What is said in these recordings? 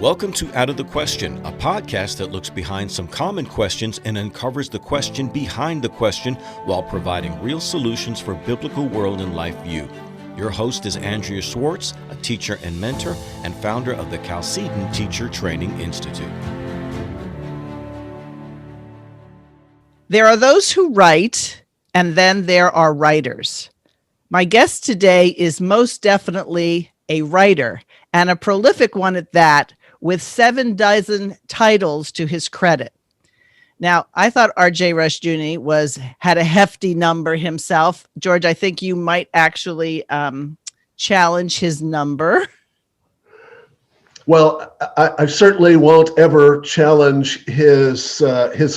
Welcome to Out of the Question, a podcast that looks behind some common questions and uncovers the question behind the question while providing real solutions for biblical world and life view. Your host is Andrea Schwartz, a teacher and mentor and founder of the Chalcedon Teacher Training Institute. There are those who write, and then there are writers. My guest today is most definitely a writer, and a prolific one at that, with 7 dozen titles to his credit. Now, I thought R.J. Rushdoony had a hefty number himself. George, I think you might actually challenge his number. Well, I certainly won't ever challenge his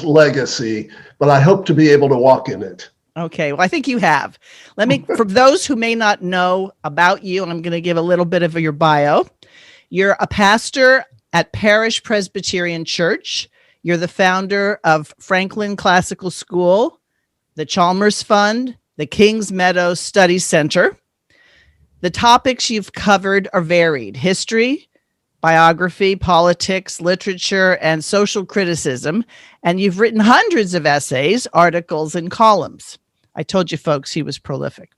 legacy, but I hope to be able to walk in it. Okay, well, I think you have. For those who may not know about you, I'm going to give a little bit of your bio. You're a pastor at Partial-preterism Church. You're the founder of Franklin Classical School, the Chalmers Fund, the Kings Meadow Study Center. The topics you've covered are varied: history, biography, politics, literature, and social criticism. And you've written hundreds of essays, articles, and columns. I told you folks he was prolific.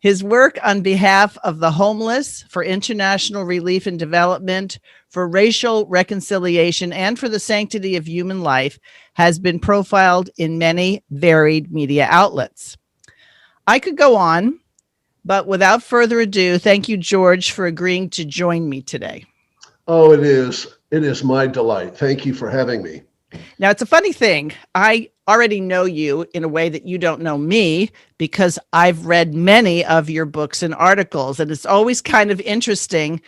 His work on behalf of the homeless, for international relief and development, for racial reconciliation, and for the sanctity of human life has been profiled in many varied media outlets. I could go on, but without further ado, thank you, George, for agreeing to join me today. Oh, it is my delight. Thank you for having me. Now, it's a funny thing. I already know you in a way that you don't know me, because I've read many of your books and articles. And it's always kind of interesting,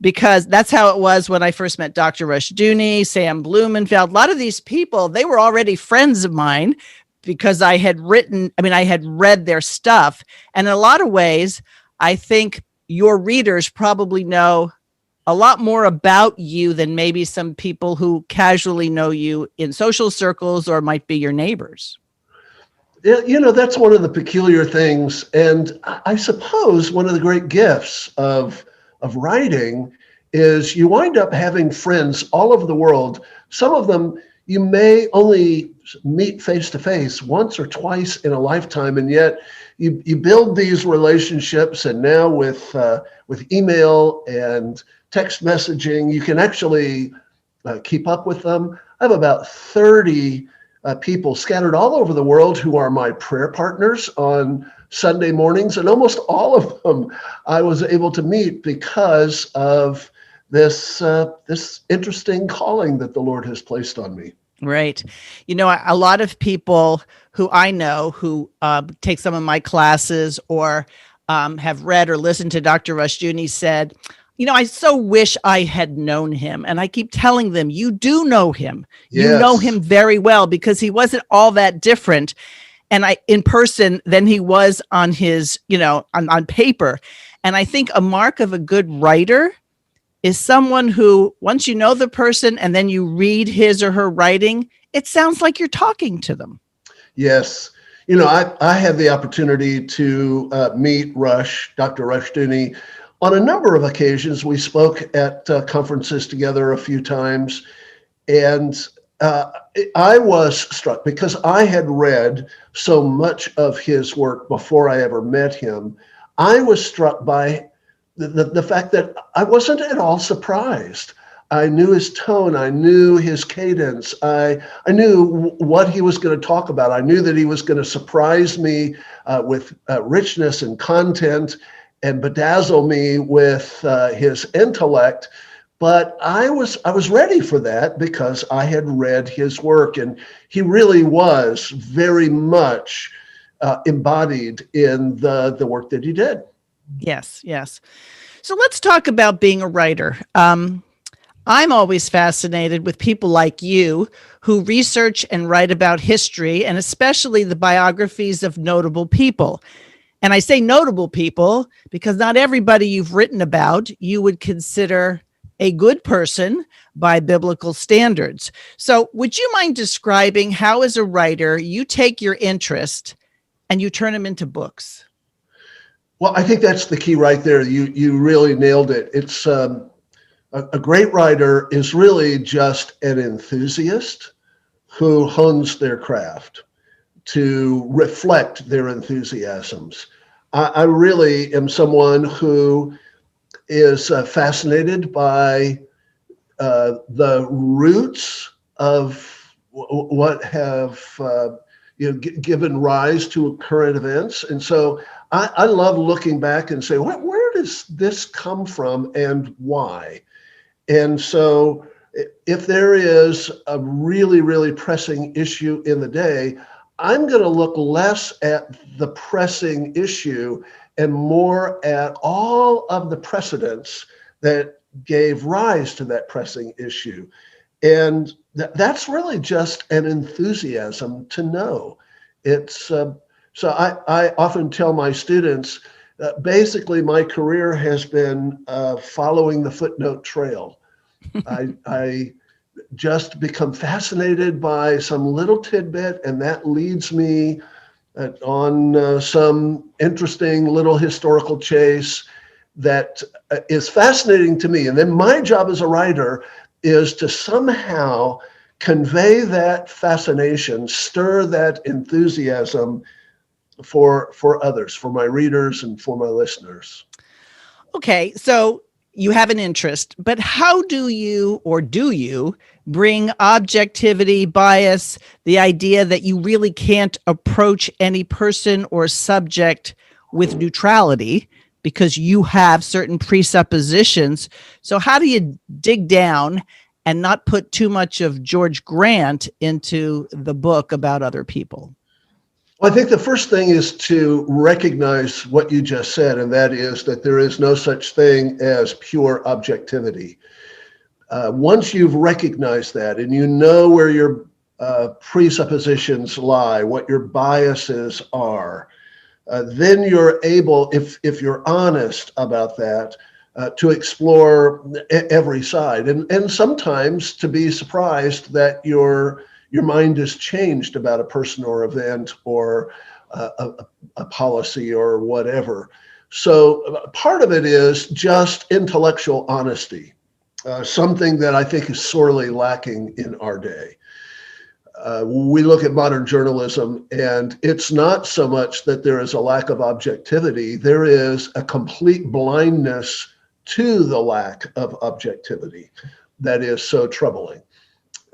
because that's how it was when I first met Dr. Rushdoony, Sam Blumenfeld. A lot of these people, they were already friends of mine because I had read their stuff. And in a lot of ways, I think your readers probably know a lot more about you than maybe some people who casually know you in social circles or might be your neighbors. You know, that's one of the peculiar things. And I suppose one of the great gifts of writing is you wind up having friends all over the world. Some of them you may only meet face to face once or twice in a lifetime, and yet you build these relationships. And now with email and text messaging, you can actually keep up with them. I have about 30 people scattered all over the world who are my prayer partners on Sunday mornings, and almost all of them I was able to meet because of this interesting calling that the Lord has placed on me. Right. You know, a lot of people who I know who take some of my classes or have read or listened to Dr. Rushdoony said, you know, I so wish I had known him. And I keep telling them, you do know him. Yes. You know him very well, because he wasn't all that different in person than he was on his, on paper. And I think a mark of a good writer is someone who, once you know the person and then you read his or her writing, it sounds like you're talking to them. Yes. You know, I had the opportunity to meet Dr. Rushdoony, on a number of occasions. We spoke at conferences together a few times, and I was struck because I had read so much of his work before I ever met him. I was struck by the fact that I wasn't at all surprised. I knew his tone. I knew his cadence. I knew what he was going to talk about. I knew that he was going to surprise me with richness and content, and bedazzle me with his intellect. But I was ready for that because I had read his work, and he really was very much embodied in the work that he did. Yes, yes. So let's talk about being a writer. I'm always fascinated with people like you who research and write about history, and especially the biographies of notable people. And I say notable people because not everybody you've written about you would consider a good person by biblical standards. So would you mind describing how, as a writer, you take your interest and you turn them into books? Well, I think that's the key right there. You really nailed it. It's A great writer is really just an enthusiast who hones their craft to reflect their enthusiasms. I really am someone who is fascinated by the roots of what have given rise to current events. And so I love looking back and say, where does this come from and why? And so if there is a really, really pressing issue in the day, I'm going to look less at the pressing issue and more at all of the precedents that gave rise to that pressing issue. And that's really just an enthusiasm to know. It's so I often tell my students, basically my career has been following the footnote trail. I just become fascinated by some little tidbit, and that leads me on some interesting little historical chase that is fascinating to me. And then my job as a writer is to somehow convey that fascination, stir that enthusiasm for others, for my readers and for my listeners. Okay, so you have an interest, but how do you bring objectivity, bias, the idea that you really can't approach any person or subject with neutrality because you have certain presuppositions? So how do you dig down and not put too much of George Grant into the book about other people? Well, I think the first thing is to recognize what you just said, and that is that there is no such thing as pure objectivity. Once you've recognized that and you know where your presuppositions lie, what your biases are, then you're able, if you're honest about that, to explore every side, and sometimes to be surprised that your mind is changed about a person or event or a policy or whatever. So part of it is just intellectual honesty, something that I think is sorely lacking in our day. We look at modern journalism, and it's not so much that there is a lack of objectivity, there is a complete blindness to the lack of objectivity that is so troubling.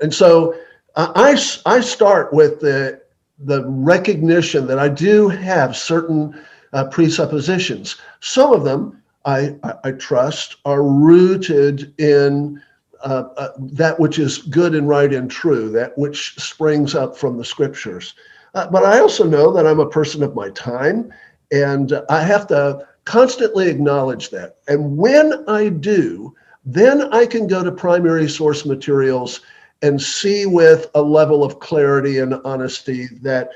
And so I start with the recognition that I do have certain presuppositions. Some of them I trust are rooted in that which is good and right and true, that which springs up from the scriptures. But I also know that I'm a person of my time, and I have to constantly acknowledge that. And when I do, then I can go to primary source materials and see with a level of clarity and honesty that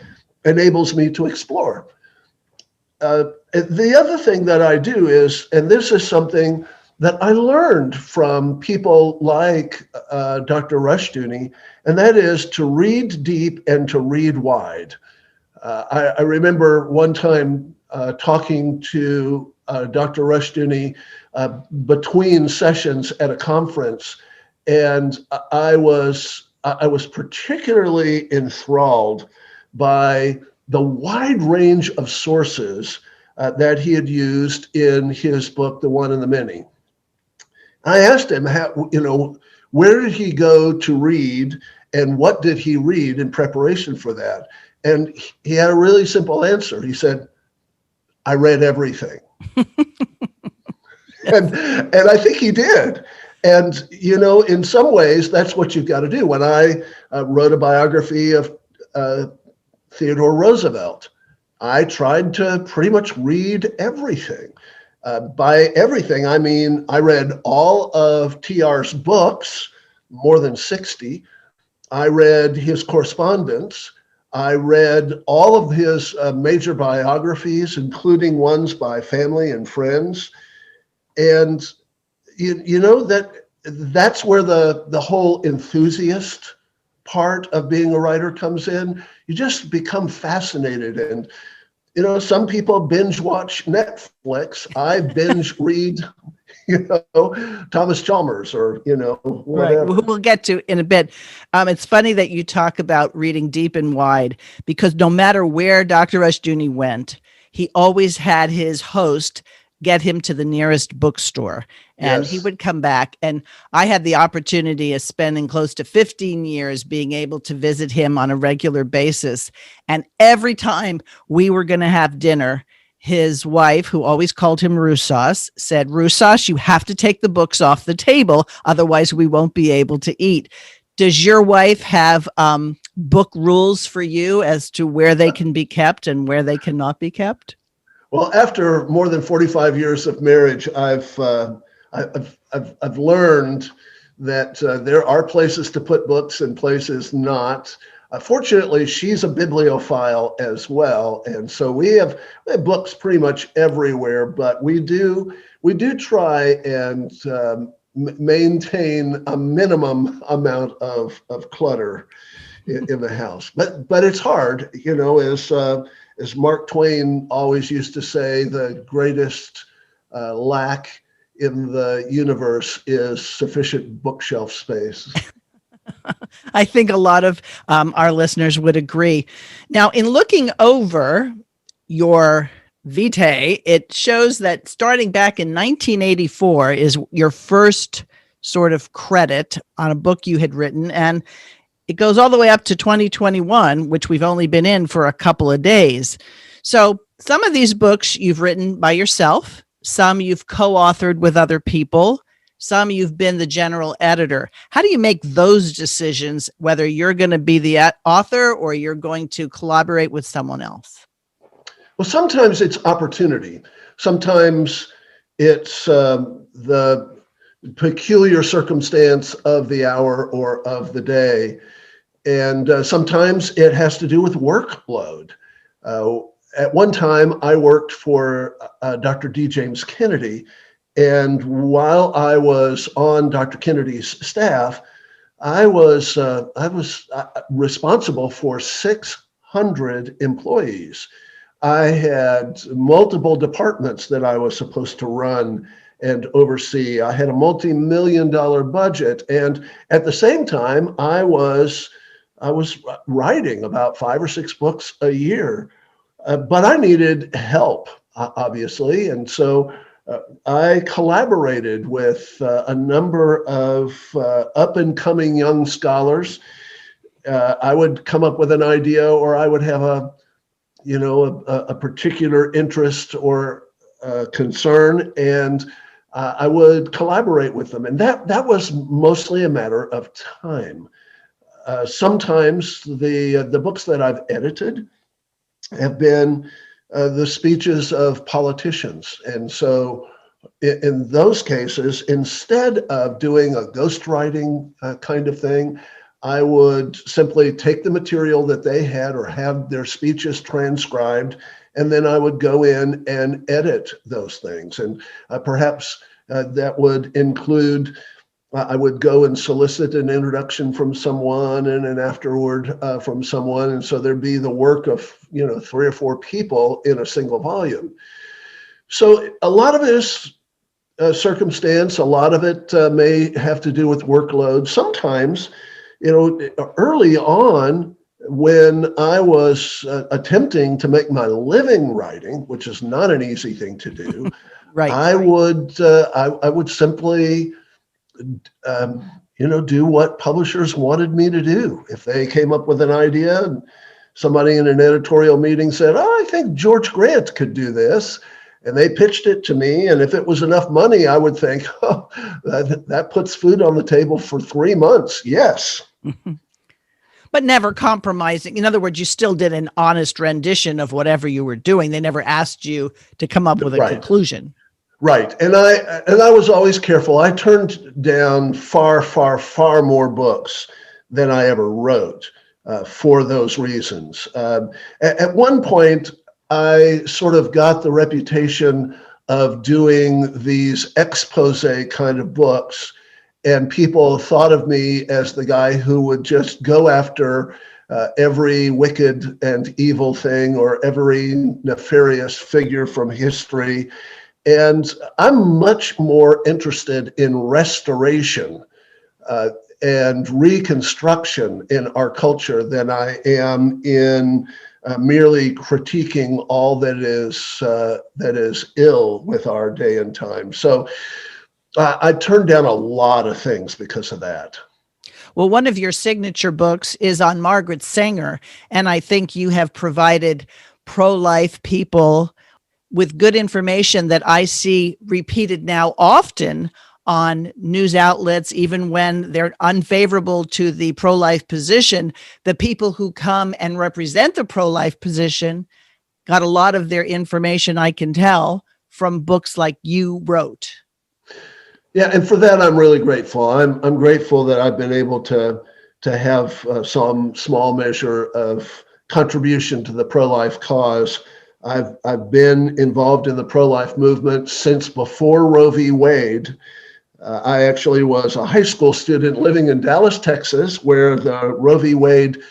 enables me to explore. The other thing that I do is, and this is something that I learned from people like Dr. Rushdoony, and that is to read deep and to read wide. I remember one time talking to Dr. Rushdoony between sessions at a conference, and I was particularly enthralled by the wide range of sources that he had used in his book, The One and the Many. I asked him, where did he go to read, and what did he read in preparation for that? And he had a really simple answer. He said, I read everything. and I think he did. And, in some ways, that's what you've got to do. When I wrote a biography of Theodore Roosevelt, I tried to pretty much read everything. By everything, I mean, I read all of TR's books, more than 60. I read his correspondence. I read all of his major biographies, including ones by family and friends. And that's where the whole enthusiast part of being a writer comes in. You just become fascinated. And some people binge watch Netflix. I binge read Thomas Chalmers or, Right. whatever. Who we'll get to in a bit. It's funny that you talk about reading deep and wide because no matter where Dr. Rushdoony went, he always had his host get him to the nearest bookstore and he Yes. would come back. And I had the opportunity of spending close to 15 years being able to visit him on a regular basis. And every time we were going to have dinner, his wife, who always called him Rusas, said, Rusas, you have to take the books off the table. Otherwise, we won't be able to eat. Does your wife have book rules for you as to where they can be kept and where they cannot be kept? Well, after more than 45 years of marriage, I've learned that there are places to put books and places not. Fortunately, she's a bibliophile as well, and so we have books pretty much everywhere. But we do try and maintain a minimum amount of clutter in the house. But it's hard, as Mark Twain always used to say, the greatest lack in the universe is sufficient bookshelf space. I think a lot of our listeners would agree. Now, in looking over your vitae, it shows that starting back in 1984 is your first sort of credit on a book you had written. And it goes all the way up to 2021, which we've only been in for a couple of days. So some of these books you've written by yourself, some you've co-authored with other people, some you've been the general editor. How do you make those decisions, whether you're going to be the author or you're going to collaborate with someone else? Well, sometimes it's opportunity. Sometimes it's the peculiar circumstance of the hour or of the day. And sometimes it has to do with workload. At one time, I worked for Dr. D. James Kennedy. And while I was on Dr. Kennedy's staff, I was responsible for 600 employees. I had multiple departments that I was supposed to run and oversee. I had a multi-million-dollar budget. And at the same time, I was writing about 5 or 6 books a year. But I needed help, obviously. And so I collaborated with a number of up-and-coming young scholars. I would come up with an idea, or I would have a particular interest or concern, and I would collaborate with them. And that was mostly a matter of time. Sometimes the books that I've edited have been the speeches of politicians. And so in those cases, instead of doing a ghostwriting kind of thing, I would simply take the material that they had or have their speeches transcribed, and then I would go in and edit those things. And perhaps that would include, I would go and solicit an introduction from someone and an afterword from someone. And so there'd be the work of, 3 or 4 people in a single volume. So a lot of it is circumstance. A lot of it may have to do with workload. Sometimes, early on, when I was attempting to make my living writing, which is not an easy thing to do, Right. I would simply do what publishers wanted me to do. If they came up with an idea and somebody in an editorial meeting said, I think George Grant could do this, and they pitched it to me, and if it was enough money, I would think, that puts food on the table for 3 months. Yes. But never compromising. In other words, you still did an honest rendition of whatever you were doing. They never asked you to come up with a conclusion. Right. And I was always careful. I turned down far, far, far more books than I ever wrote for those reasons. At one point, I sort of got the reputation of doing these expose kind of books, and people thought of me as the guy who would just go after every wicked and evil thing or every nefarious figure from history And I'm much more interested in restoration and reconstruction in our culture than I am in merely critiquing all that is ill with our day and time. So I turned down a lot of things because of that. Well, one of your signature books is on Margaret Sanger, and I think you have provided pro-life people with good information that I see repeated now often on news outlets, even when they're unfavorable to the pro-life position. The people who come and represent the pro-life position got a lot of their information, I can tell, from books like you wrote. Yeah, and for that I'm really grateful. I'm grateful that I've been able to have some small measure of contribution to the pro-life cause. I've been involved in the pro-life movement since before Roe v. Wade. I actually was a high school student living in Dallas, Texas, where the Roe v. Wade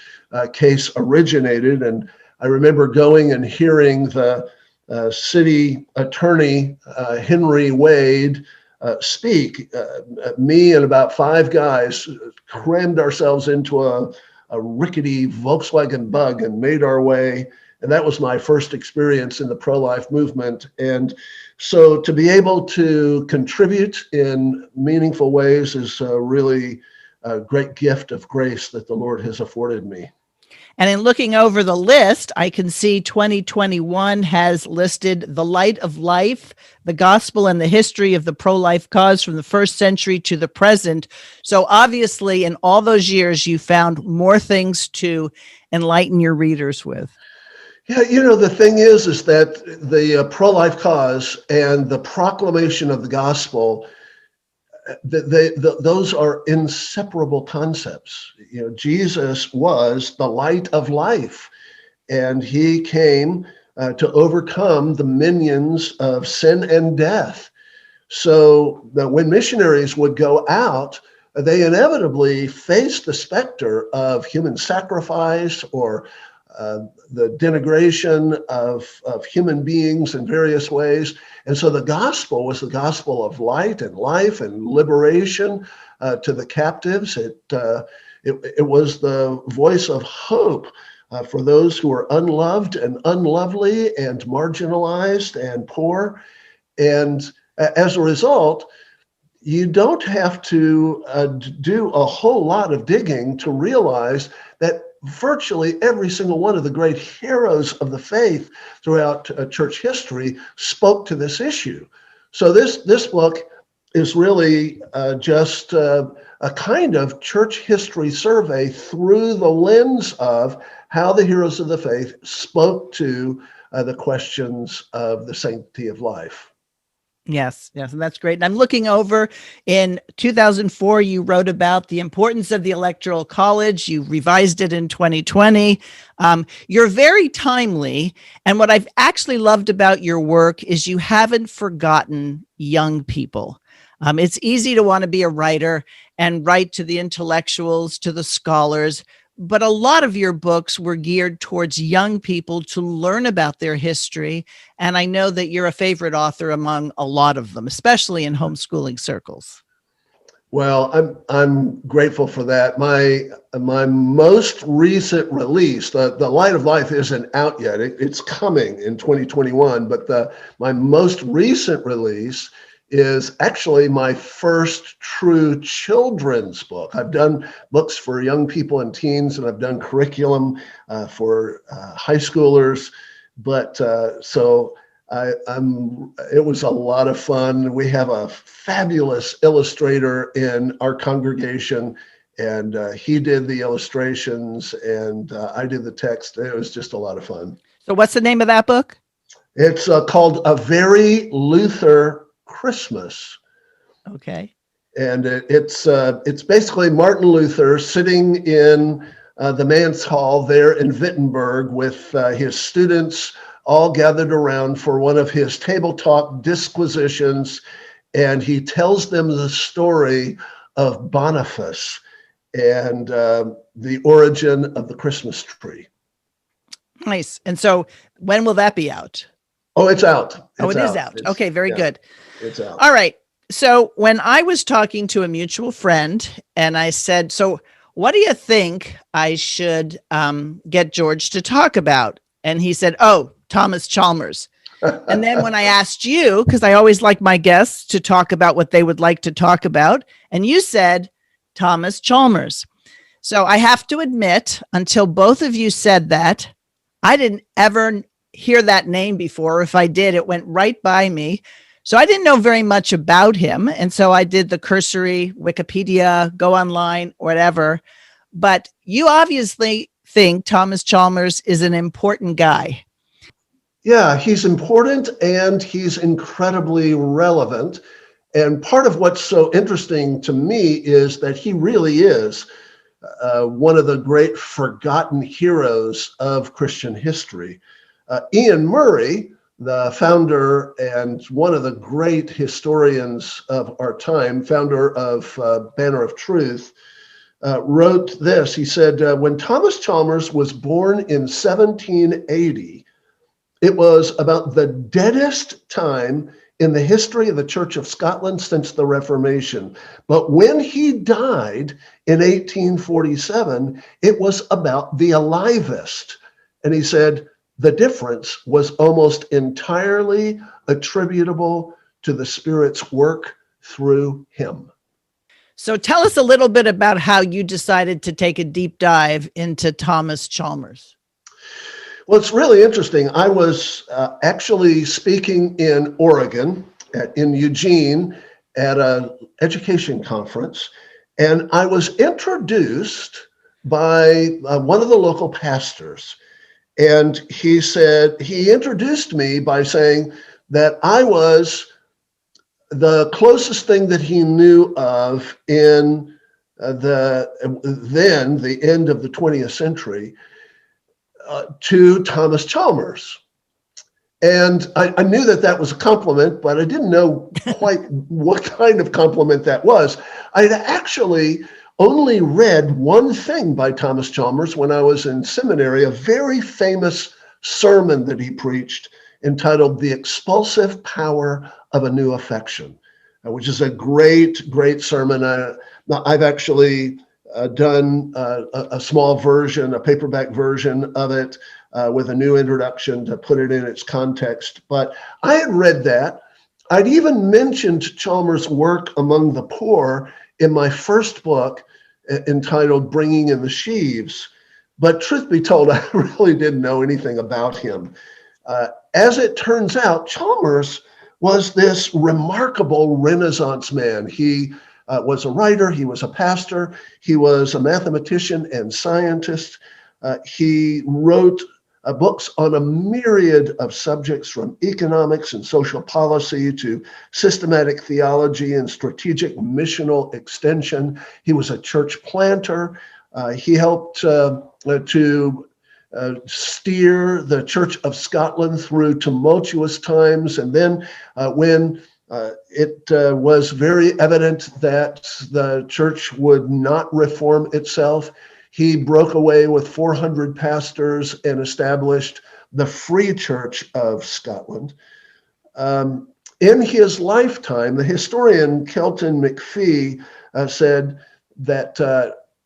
case originated, and I remember going and hearing the city attorney Henry Wade speak. Me and about five guys crammed ourselves into a rickety Volkswagen Bug and made our way. And that was my first experience in the pro-life movement. And so to be able to contribute in meaningful ways is really a great gift of grace that the Lord has afforded me. And in looking over the list, I can see 2021 has listed The Light of Life, the gospel and the history of the pro-life cause from the first century to the present. So obviously, in all those years, you found more things to enlighten your readers with. Yeah, the thing is that the pro-life cause and the proclamation of the gospel, those are inseparable concepts. Jesus was the light of life, and he came to overcome the minions of sin and death. So that when missionaries would go out, they inevitably faced the specter of human sacrifice or the denigration of human beings in various ways. And so the gospel was the gospel of light and life and liberation to the captives. It was the voice of hope for those who are unloved and unlovely and marginalized and poor. And as a result, you don't have to do a whole lot of digging to realize that virtually every single one of the great heroes of the faith throughout church history spoke to this issue. So this book is really just a kind of church history survey through the lens of how the heroes of the faith spoke to the questions of the sanctity of life. Yes, and that's great. And I'm looking over in 2004, you wrote about the importance of the Electoral College. You revised it in 2020. You're very timely. And what I've actually loved about your work is you haven't forgotten young people. It's easy to want to be a writer and write to the intellectuals, to the scholars, but a lot of your books were geared towards young people to learn about their history. And I know that you're a favorite author among a lot of them, especially in homeschooling circles. Well, I'm grateful for that. My most recent release, the Light of Life, isn't out yet. It's coming in 2021, but my most recent release is actually my first true children's book. I've done books for young people and teens, and I've done curriculum for high schoolers. But so it was a lot of fun. We have a fabulous illustrator in our congregation, and he did the illustrations, and I did the text. It was just a lot of fun. So what's the name of that book? It's called A Very Luther Christmas. Okay. And it's basically Martin Luther sitting in the manse hall there in Wittenberg with his students all gathered around for one of his table talk disquisitions, and he tells them the story of Boniface and the origin of the Christmas tree. Nice. And so when will that be out? Oh, it's out. Oh, it is out. Okay, very good. It's out. All right. So when I was talking to a mutual friend and I said, so what do you think I should get George to talk about? And he said, oh, Thomas Chalmers. And then when I asked you, because I always like my guests to talk about what they would like to talk about, and you said Thomas Chalmers. So I have to admit, until both of you said that, I didn't ever hear that name before. If I did, it went right by me. So I didn't know very much about him. And so I did the cursory Wikipedia, go online, whatever. But you obviously think Thomas Chalmers is an important guy. Yeah, he's important and he's incredibly relevant. And part of what's so interesting to me is that he really is one of the great forgotten heroes of Christian history. Ian Murray, the founder and one of the great historians of our time, founder of Banner of Truth, wrote this. He said, when Thomas Chalmers was born in 1780, it was about the deadest time in the history of the Church of Scotland since the Reformation. But when he died in 1847, it was about the alivest. And he said, the difference was almost entirely attributable to the Spirit's work through him. So tell us a little bit about how you decided to take a deep dive into Thomas Chalmers. Well, it's really interesting. I was actually speaking in Oregon, in Eugene, at an education conference, and I was introduced by one of the local pastors. And he introduced me by saying that I was the closest thing that he knew of in the end of the 20th century to Thomas Chalmers. And I knew that was a compliment, but I didn't know quite what kind of compliment that was. I'd actually only read one thing by Thomas Chalmers when I was in seminary, a very famous sermon that he preached entitled The Expulsive Power of a New Affection, which is a great, great sermon. I've actually done a small version, a paperback version of it with a new introduction to put it in its context. But I had read that. I'd even mentioned Chalmers' work among the poor in my first book entitled Bringing in the Sheaves. But truth be told, I really didn't know anything about him. As it turns out, Chalmers was this remarkable Renaissance man. He was a writer, he was a pastor, he was a mathematician and scientist. He wrote books on a myriad of subjects, from economics and social policy to systematic theology and strategic missional extension. He was a church planter. He helped to steer the Church of Scotland through tumultuous times. And then when it was very evident that the church would not reform itself, he broke away with 400 pastors and established the Free Church of Scotland. In his lifetime, the historian Kelton McPhee said that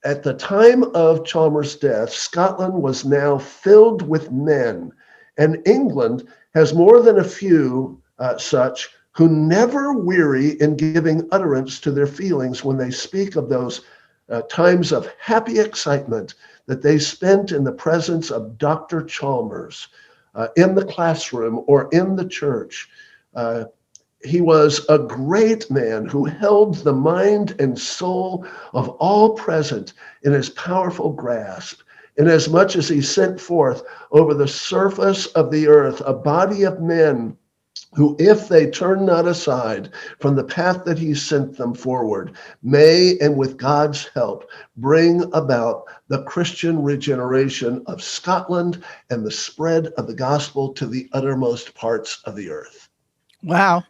at the time of Chalmers' death, Scotland was now filled with men, and England has more than a few such who never weary in giving utterance to their feelings when they speak of those times of happy excitement that they spent in the presence of Dr. Chalmers in the classroom or in the church. He was a great man who held the mind and soul of all present in his powerful grasp, inasmuch as he sent forth over the surface of the earth a body of men who, if they turn not aside from the path that he sent them forward, may, and with God's help, bring about the Christian regeneration of Scotland and the spread of the gospel to the uttermost parts of the earth. Wow.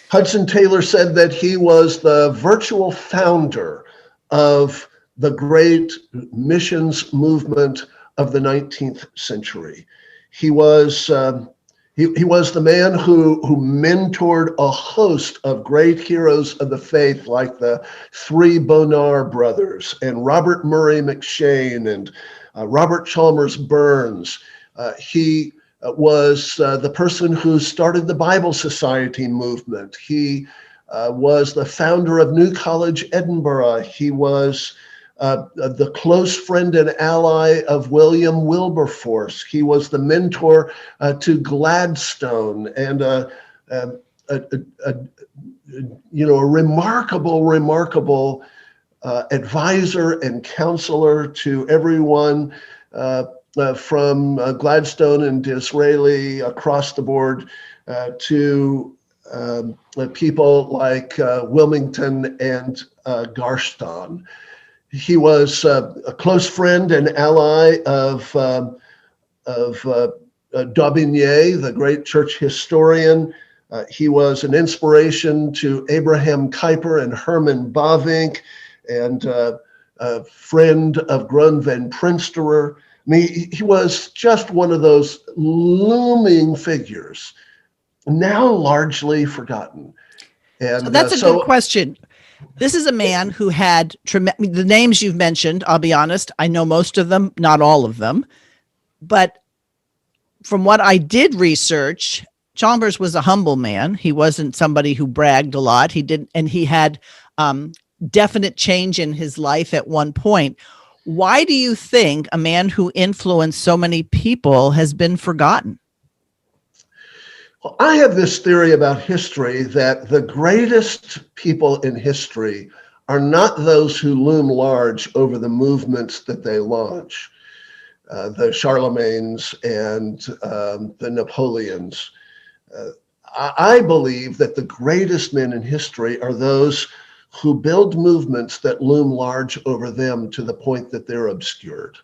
Hudson Taylor said that he was the virtual founder of the great missions movement of the 19th century. He was He was the man who mentored a host of great heroes of the faith, like the three Bonar brothers and Robert Murray McShane and Robert Chalmers Burns. He was the person who started the Bible Society movement. He was the founder of New College Edinburgh. He was the close friend and ally of William Wilberforce. He was the mentor to Gladstone and a remarkable advisor and counselor to everyone from Gladstone and Disraeli across the board to people like Wilmington and Garston. He was a close friend and ally of Daubigny, the great church historian. He was an inspiration to Abraham Kuyper and Herman Bavinck, and a friend of Grun van Prinsterer. I mean, he was just one of those looming figures, now largely forgotten. And so that's a good question. This is a man who had the names you've mentioned. I'll be honest, I know most of them, not all of them. But from what I did research, Chalmers was a humble man. He wasn't somebody who bragged a lot. He had definite change in his life at one point. Why do you think a man who influenced so many people has been forgotten? Well, I have this theory about history that the greatest people in history are not those who loom large over the movements that they launch, the Charlemagnes and the Napoleons. I believe that the greatest men in history are those who build movements that loom large over them to the point that they're obscured.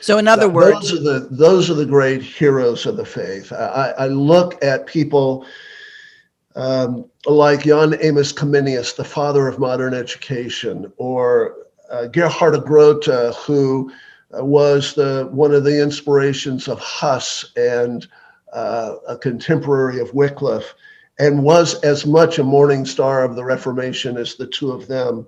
So in other words, those are the great heroes of the faith. I look at people like Jan Amos Comenius, the father of modern education, or Gerhard Grote, who was one of the inspirations of Huss and a contemporary of Wycliffe, and was as much a morning star of the Reformation as the two of them.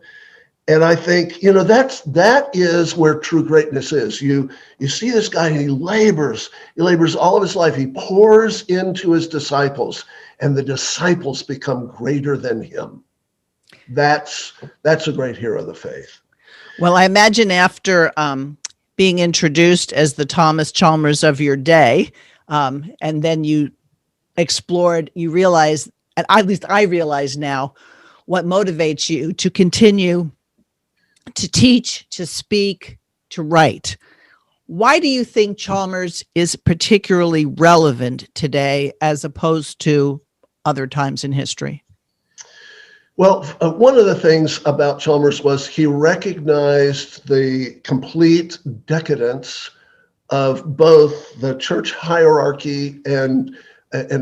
And I think, that is where true greatness is. You see this guy, and he labors all of his life. He pours into his disciples, and the disciples become greater than him. That's a great hero of the faith. Well, I imagine after being introduced as the Thomas Chalmers of your day, and then you realize, and at least I realize now, what motivates you to continue to teach, to speak, to write. Why do you think Chalmers is particularly relevant today as opposed to other times in history? Well, one of the things about Chalmers was he recognized the complete decadence of both the church hierarchy and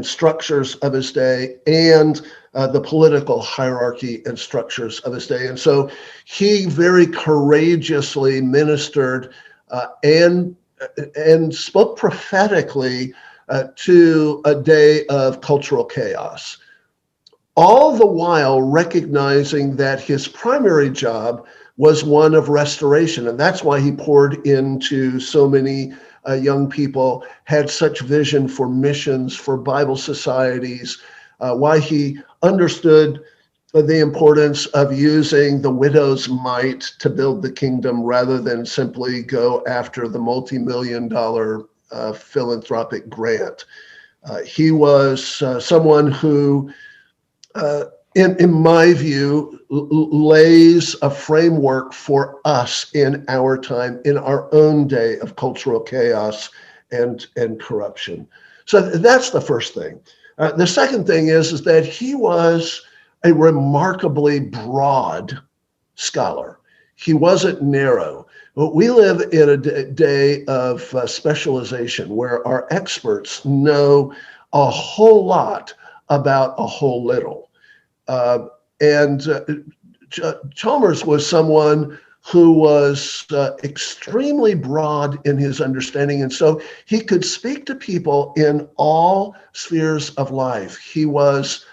structures of his day and the political hierarchy and structures of his day. And so he very courageously ministered and spoke prophetically to a day of cultural chaos, all the while recognizing that his primary job was one of restoration. And that's why he poured into so many young people, had such vision for missions, for Bible societies, why he understood the importance of using the widow's mite to build the kingdom rather than simply go after the multi-million-dollar philanthropic grant. He was someone who, in my view, lays a framework for us in our time, in our own day of cultural chaos and corruption. So that's the first thing. The second thing is that he was a remarkably broad scholar. He wasn't narrow. We live in a day of specialization where our experts know a whole lot about a whole little. And Chalmers was someone who was extremely broad in his understanding. And so he could speak to people in all spheres of life. He was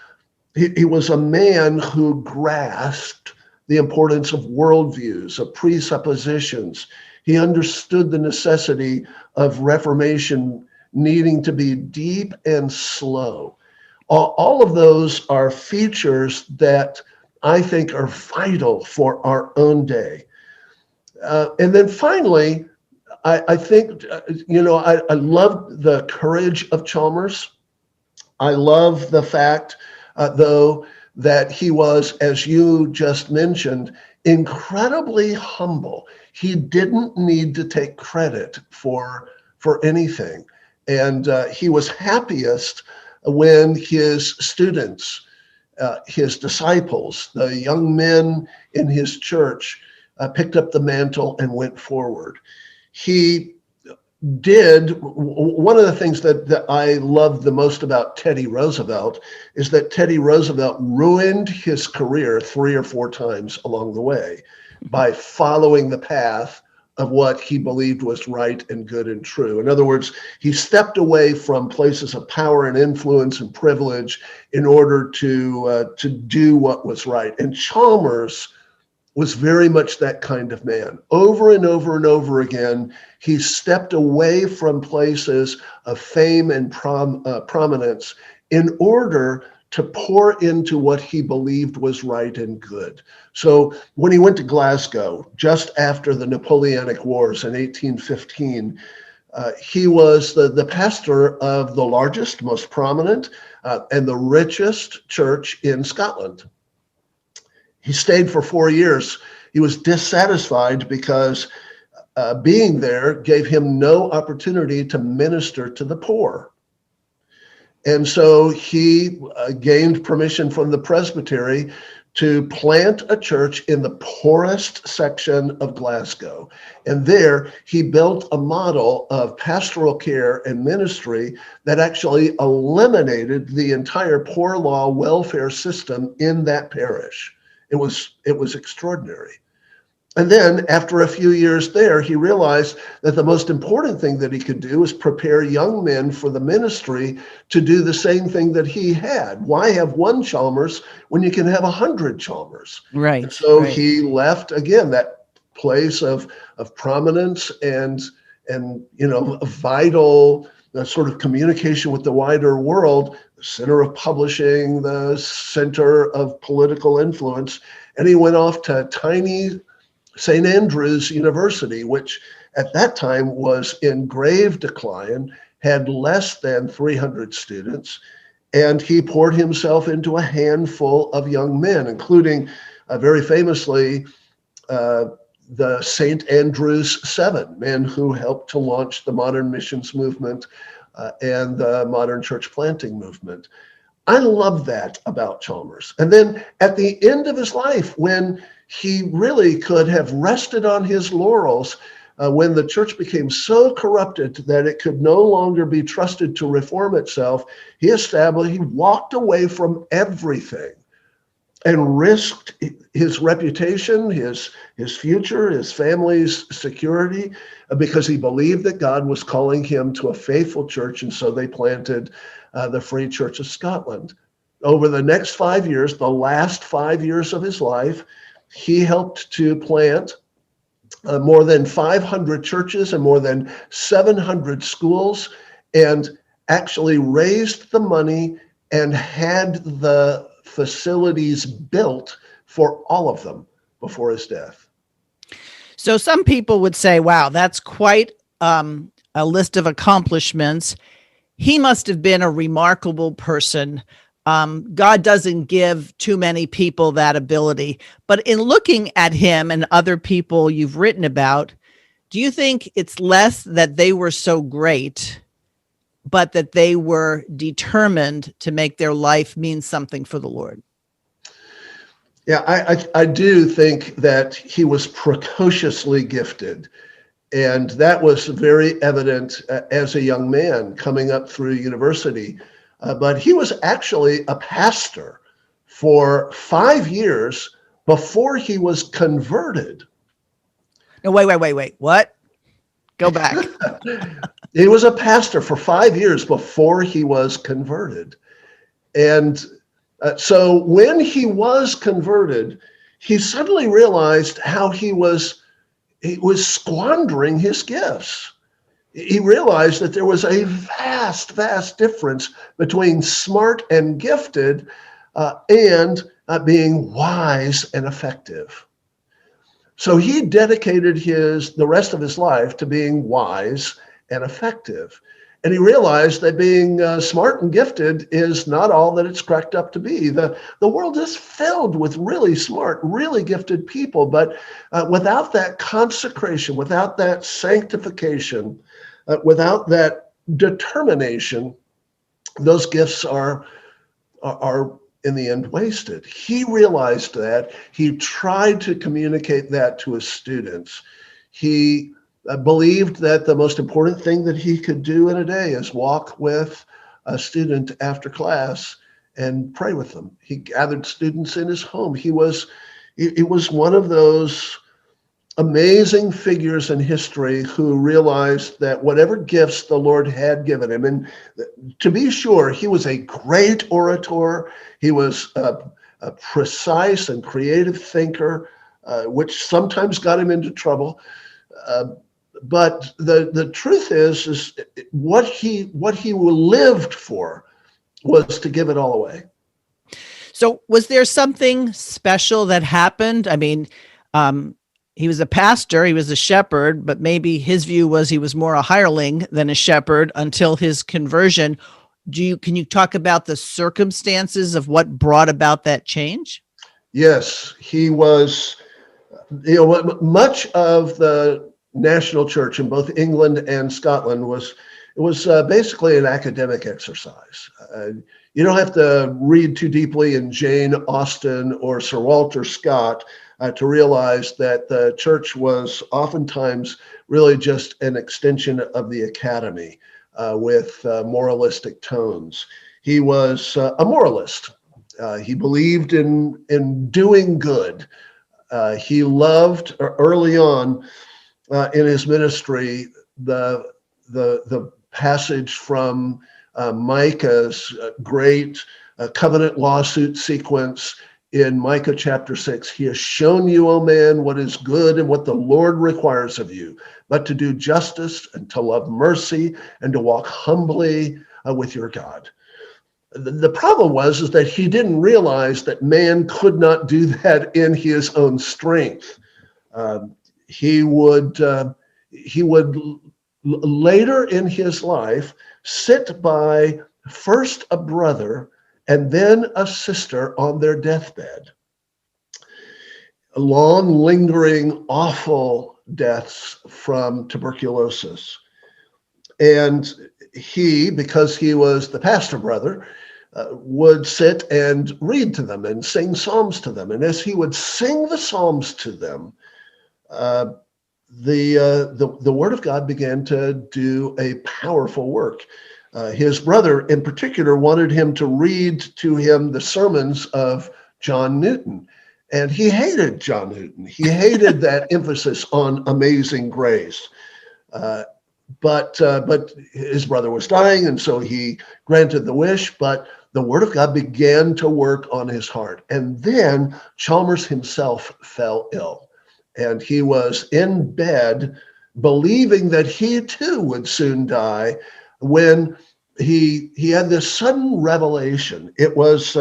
a man who grasped the importance of worldviews, of presuppositions. He understood the necessity of reformation needing to be deep and slow. All of those are features that I think are vital for our own day. And then finally, I think, I love the courage of Chalmers. I love the fact, though, that he was, as you just mentioned, incredibly humble. He didn't need to take credit for anything. And he was happiest when his students, his disciples, the young men in his church, picked up the mantle and went forward. He did one of the things that I love the most about Teddy Roosevelt is that Teddy Roosevelt ruined his career 3 or 4 times along the way by following the path of what he believed was right and good and true. In other words, he stepped away from places of power and influence and privilege in order to do what was right. And Chalmers was very much that kind of man. Over and over and over again, he stepped away from places of fame and prominence in order to pour into what he believed was right and good. So when he went to Glasgow, just after the Napoleonic Wars in 1815, he was the pastor of the largest, most prominent, and the richest church in Scotland. He stayed for 4 years. He was dissatisfied because being there gave him no opportunity to minister to the poor. And so he gained permission from the presbytery to plant a church in the poorest section of Glasgow. And there he built a model of pastoral care and ministry that actually eliminated the entire poor law welfare system in that parish. It was extraordinary. And then after a few years there, he realized that the most important thing that he could do is prepare young men for the ministry to do the same thing that he had. Why have one Chalmers when you can have 100 Chalmers? Right. And so right. he left, again, that place of prominence and a vital sort of communication with the wider world, the center of publishing, the center of political influence. And he went off to tiny St. Andrew's University, which at that time was in grave decline, had less than 300 students, and he poured himself into a handful of young men, including very famously the St. Andrew's Seven, men who helped to launch the modern missions movement and the modern church planting movement. I love that about Chalmers. And then at the end of his life, when he really could have rested on his laurels, when the church became so corrupted that it could no longer be trusted to reform itself, he walked away from everything and risked his reputation, his future, his family's security, because he believed that God was calling him to a faithful church. And so they planted the Free Church of Scotland. Over the next 5 years, the last 5 years of his life, he helped to plant more than 500 churches and more than 700 schools, and actually raised the money and had the facilities built for all of them before his death. So some people would say, wow, that's quite a list of accomplishments. He must have been a remarkable person. God doesn't give too many people that ability. But in looking at him and other people you've written about, do you think it's less that they were so great, but that they were determined to make their life mean something for the Lord? Yeah, I do think that he was precociously gifted. And that was very evident as a young man coming up through university. But he was actually a pastor for 5 years before he was converted. No, wait. What? Go back. He was a pastor for 5 years before he was converted. And so when he was converted, he suddenly realized how he was squandering his gifts. He realized that there was a vast difference between smart and gifted and being wise and effective. So he dedicated the rest of his life to being wise and effective. And he realized that being smart and gifted is not all that it's cracked up to be. The world is filled with really smart, really gifted people, but without that consecration, without that sanctification, without that determination, those gifts are in the end wasted. He realized that. He tried to communicate that to his students. He believed that the most important thing that he could do in a day is walk with a student after class and pray with them. He gathered students in his home. He was one of those amazing figures in history who realized that whatever gifts the Lord had given him, and to be sure, he was a great orator. He was a precise and creative thinker, which sometimes got him into trouble. But the truth is what he lived for was to give it all away. So was there something special that happened? I mean, he was a pastor, he was a shepherd, but maybe his view was he was more a hireling than a shepherd until his conversion. Can you talk about the circumstances of what brought about that change? Yes, he was, much of the national church in both England and Scotland was basically an academic exercise. You don't have to read too deeply in Jane Austen or Sir Walter Scott to realize that the church was oftentimes really just an extension of the academy with moralistic tones. He was a moralist. He believed in doing good. He loved early on in his ministry the passage from Micah's great covenant lawsuit sequence in Micah chapter 6. He has shown you, O man, what is good and what the Lord requires of you, but to do justice and to love mercy and to walk humbly with your God. The problem was that he didn't realize that man could not do that in his own strength. He would later in his life sit by first a brother and then a sister on their deathbed. Long, lingering, awful deaths from tuberculosis. And he, because he was the pastor brother, would sit and read to them and sing psalms to them. And as he would sing the psalms to them, the word of God began to do a powerful work. His brother in particular wanted him to read to him the sermons of John Newton. And he hated John Newton. He hated that emphasis on amazing grace. But his brother was dying, and so he granted the wish, but the word of God began to work on his heart. And then Chalmers himself fell ill, and he was in bed believing that he too would soon die when he had this sudden revelation. It was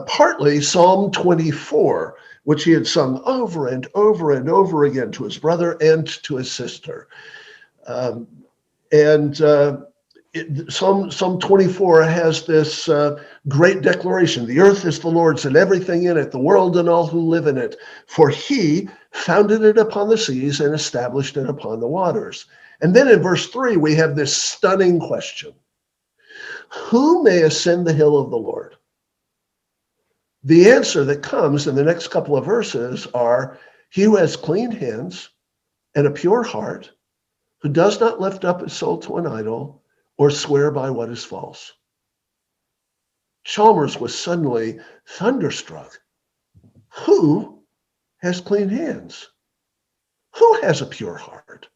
partly Psalm 24, which he had sung over and over and over again to his brother and to his sister. Psalm 24 has this great declaration: the earth is the Lord's and everything in it, the world and all who live in it. For he founded it upon the seas and established it upon the waters. And then in verse 3, we have this stunning question: who may ascend the hill of the Lord? The answer that comes in the next couple of verses are: he who has clean hands and a pure heart, who does not lift up his soul to an idol or swear by what is false. Chalmers was suddenly thunderstruck. Who has clean hands? Who has a pure heart?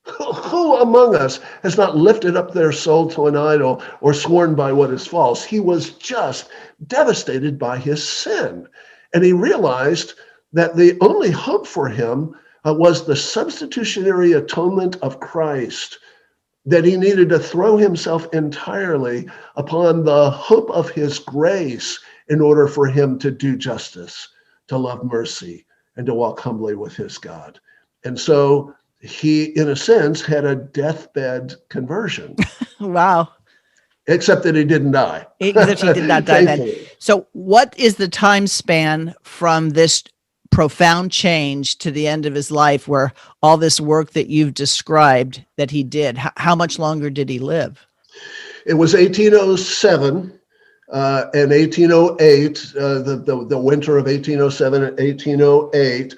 Who among us has not lifted up their soul to an idol or sworn by what is false? He was just devastated by his sin. And he realized that the only hope for him was the substitutionary atonement of Christ, that he needed to throw himself entirely upon the hope of his grace in order for him to do justice, to love mercy, and to walk humbly with his God. And so he, in a sense, had a deathbed conversion. Wow. Except that he didn't die. Except he did not die then. So what is the time span from this profound change to the end of his life, where all this work that you've described that he did, how much longer did he live? It was 1807 and 1808, the winter of 1807 and 1808,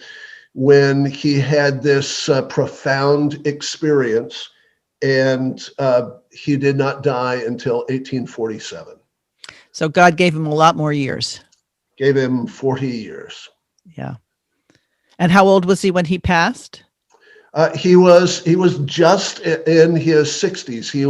when he had this profound experience, and he did not die until 1847. So God gave him a lot more years. Gave him 40 years. Yeah. And how old was he when he passed? He was just in his 60s. He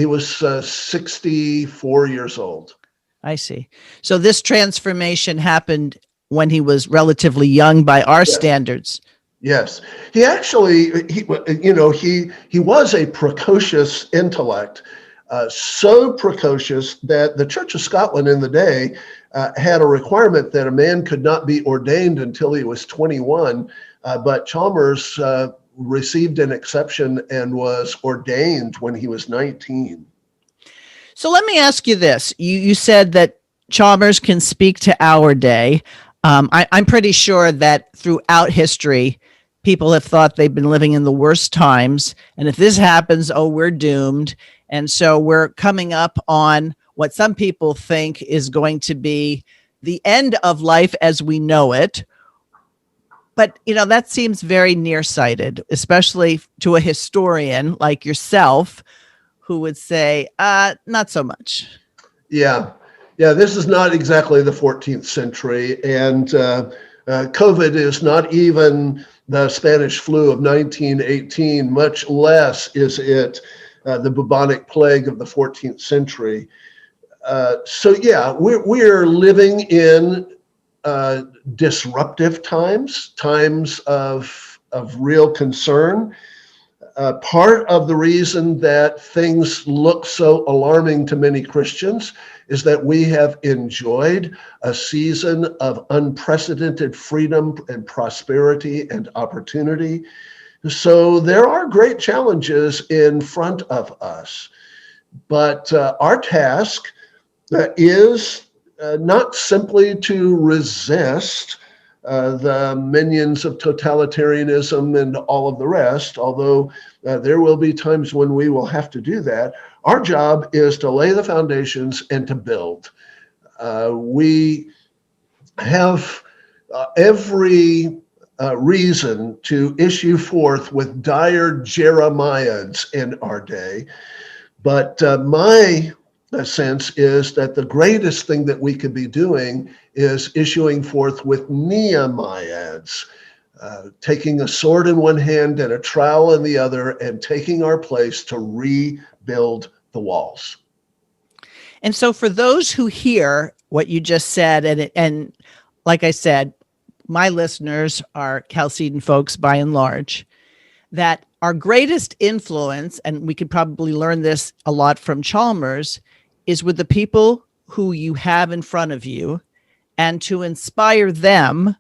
was 64 years old. I see. So this transformation happened when he was relatively young by our standards. Yes, he actually, he was a precocious intellect, so precocious that the Church of Scotland in the day had a requirement that a man could not be ordained until he was 21, but Chalmers received an exception and was ordained when he was 19. So let me ask you this. You said that Chalmers can speak to our day. I'm pretty sure that throughout history, people have thought they've been living in the worst times. And if this happens, we're doomed. And so we're coming up on what some people think is going to be the end of life as we know it. But, that seems very nearsighted, especially to a historian like yourself, who would say, not so much. Yeah. Yeah, this is not exactly the 14th century, and COVID is not even the Spanish flu of 1918, much less is it the bubonic plague of the 14th century. We're living in disruptive times of real concern. Part of the reason that things look so alarming to many Christians is that we have enjoyed a season of unprecedented freedom and prosperity and opportunity. So there are great challenges in front of us. But our task is not simply to resist the minions of totalitarianism and all of the rest, although there will be times when we will have to do that. Our job is to lay the foundations and to build. We have every reason to issue forth with dire Jeremiads in our day, but my sense is that the greatest thing that we could be doing is issuing forth with Nehemiads, taking a sword in one hand and a trowel in the other, and taking our place to rebuild the walls. And so for those who hear what you just said, and like I said, my listeners are Chalcedon folks by and large, that our greatest influence, and we could probably learn this a lot from Chalmers, is with the people who you have in front of you, and to inspire them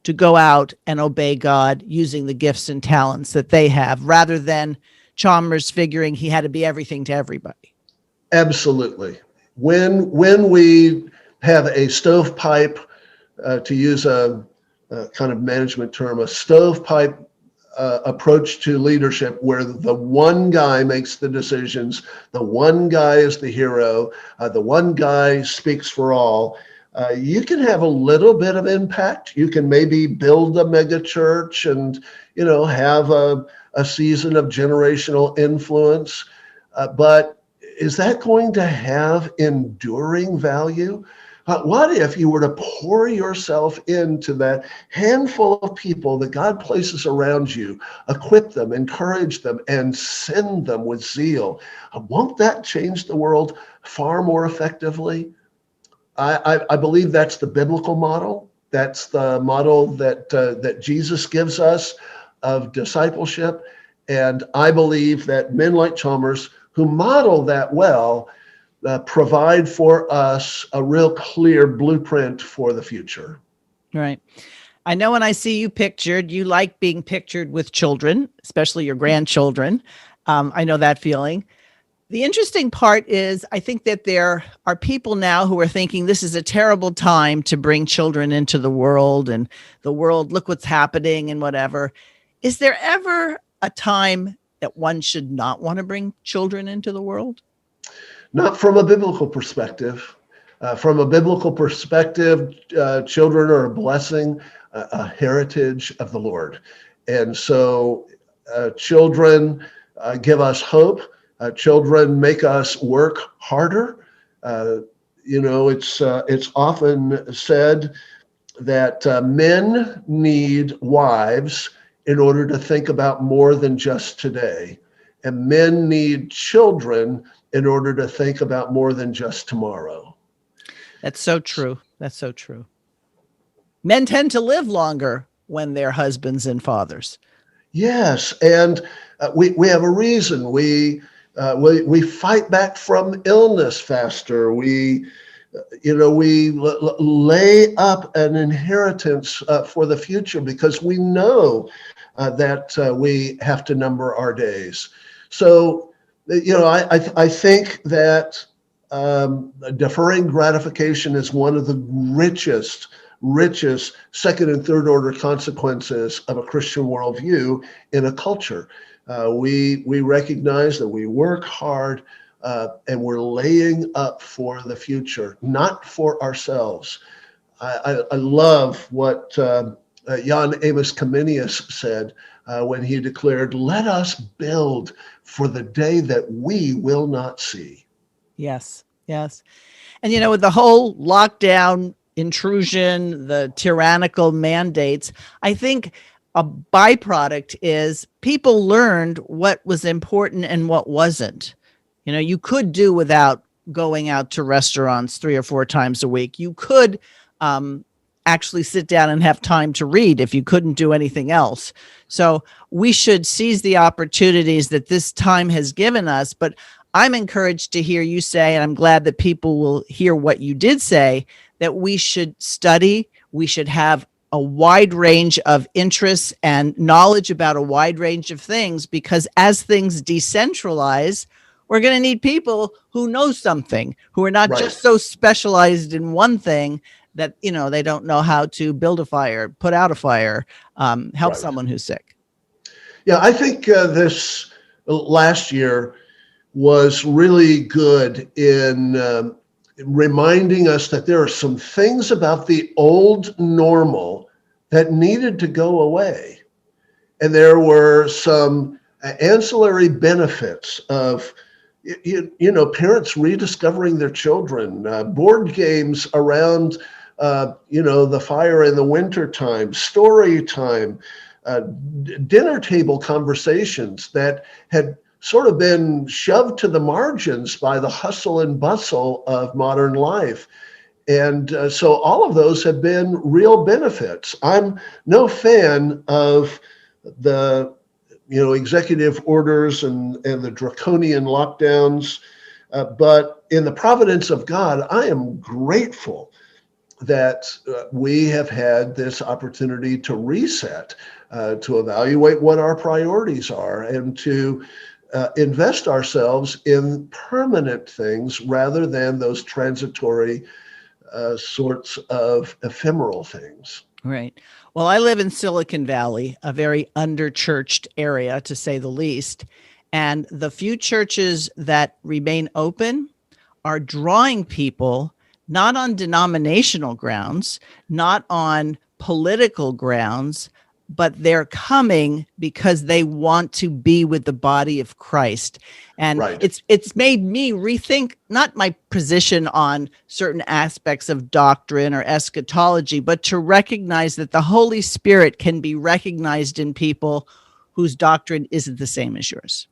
to go out and obey God using the gifts and talents that they have, rather than Chalmers figuring he had to be everything to everybody. Absolutely. When we have a stovepipe, to use a kind of management term, a stovepipe approach to leadership, where the one guy makes the decisions, the one guy is the hero, the one guy speaks for all, you can have a little bit of impact. You can maybe build a mega church and, have a season of generational influence. But is that going to have enduring value? What if you were to pour yourself into that handful of people that God places around you, equip them, encourage them, and send them with zeal? Won't that change the world far more effectively? I believe that's the biblical model. That's the model that Jesus gives us of discipleship. And I believe that men like Chalmers, who model that well, provide for us a real clear blueprint for the future. Right. I know when I see you pictured, you like being pictured with children, especially your grandchildren. I know that feeling. The interesting part is I think that there are people now who are thinking this is a terrible time to bring children into the world, and the world, look what's happening and whatever. Is there ever a time that one should not want to bring children into the world? Not from a biblical perspective. From a biblical perspective, children are a blessing, a heritage of the Lord. And so children give us hope. Children make us work harder. It's often said that men need wives in order to think about more than just today. And men need children in order to think about more than just tomorrow. That's so true. That's so true. Men tend to live longer when they're husbands and fathers. Yes, and we have a reason. We fight back from illness faster. We lay up an inheritance for the future because we know that we have to number our days. So, I think that deferring gratification is one of the richest second and third order consequences of a Christian worldview in a culture. We recognize that we work hard and we're laying up for the future, not for ourselves. I love what Jan Amos Comenius said when he declared, "Let us build for the day that we will not see." Yes, yes. And, with the whole lockdown intrusion, the tyrannical mandates, I think a byproduct is people learned what was important and what wasn't. You could do without going out to restaurants 3 or 4 times a week. You could actually sit down and have time to read if you couldn't do anything else. So we should seize the opportunities that this time has given us. But I'm encouraged to hear you say, and I'm glad that people will hear what you did say, that we should study, we should have a wide range of interests and knowledge about a wide range of things, because as things decentralize, we're going to need people who know something, who are not Right. just so specialized in one thing that, they don't know how to build a fire, put out a fire, help Right. someone who's sick. Yeah, I think this last year was really good in reminding us that there are some things about the old normal that needed to go away. And there were some ancillary benefits of, parents rediscovering their children, board games around, the fire in the winter time, story time, dinner table conversations that had sort of been shoved to the margins by the hustle and bustle of modern life. And so all of those have been real benefits. I'm no fan of the, executive orders and the draconian lockdowns, but in the providence of God, I am grateful that we have had this opportunity to reset, to evaluate what our priorities are, and to invest ourselves in permanent things rather than those transitory sorts of ephemeral things. Right. Well, I live in Silicon Valley, a very under-churched area, to say the least. And the few churches that remain open are drawing people not on denominational grounds, not on political grounds, but they're coming because they want to be with the body of Christ. And it's made me rethink not my position on certain aspects of doctrine or eschatology, but to recognize that the Holy Spirit can be recognized in people whose doctrine isn't the same as yours.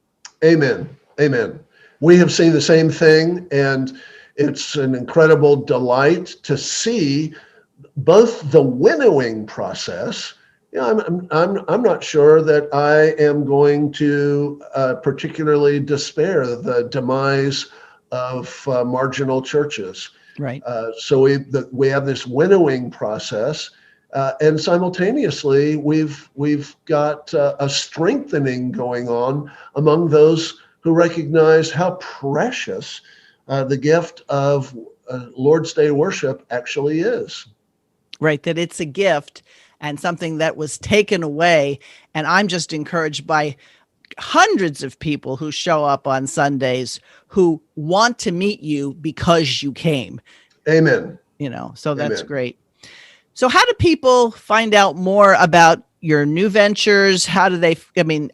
Amen. Amen. We have seen the same thing, and it's an incredible delight to see both the winnowing process. I'm not sure that I am going to particularly despair the demise of marginal churches. Right. So we have this winnowing process, and simultaneously we've got a strengthening going on among those who recognize how precious the gift of Lord's Day worship actually is. Right, that it's a gift and something that was taken away. And I'm just encouraged by hundreds of people who show up on Sundays who want to meet you because you came. Amen. So that's great. So how do people find out more about your new ventures? How do they,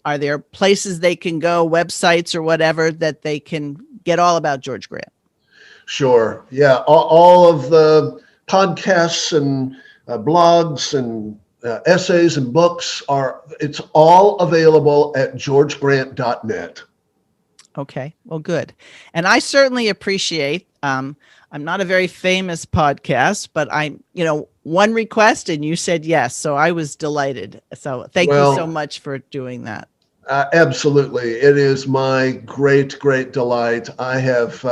are there places they can go, websites or whatever, that they can get all about George Grant? Sure. Yeah. All of the podcasts and blogs and essays and books it's all available at georgegrant.net. Okay. Well, good. And I certainly appreciate, I'm not a very famous podcast, but I'm, one request and you said yes. So I was delighted. So thank you so much for doing that. Absolutely. It is my great, great delight. I have,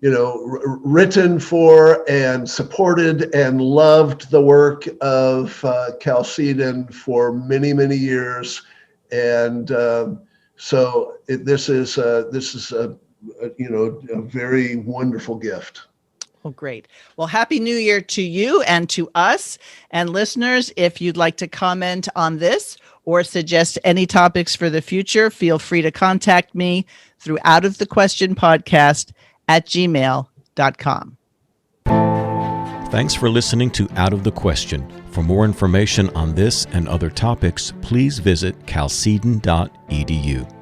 written for and supported and loved the work of Chalcedon for many, many years. And so this is a very wonderful gift. Well, great. Well, Happy New Year to you and to us. And listeners, if you'd like to comment on this or suggest any topics for the future, feel free to contact me through outofthequestionpodcast@gmail.com. Thanks for listening to Out of the Question. For more information on this and other topics, please visit chalcedon.edu.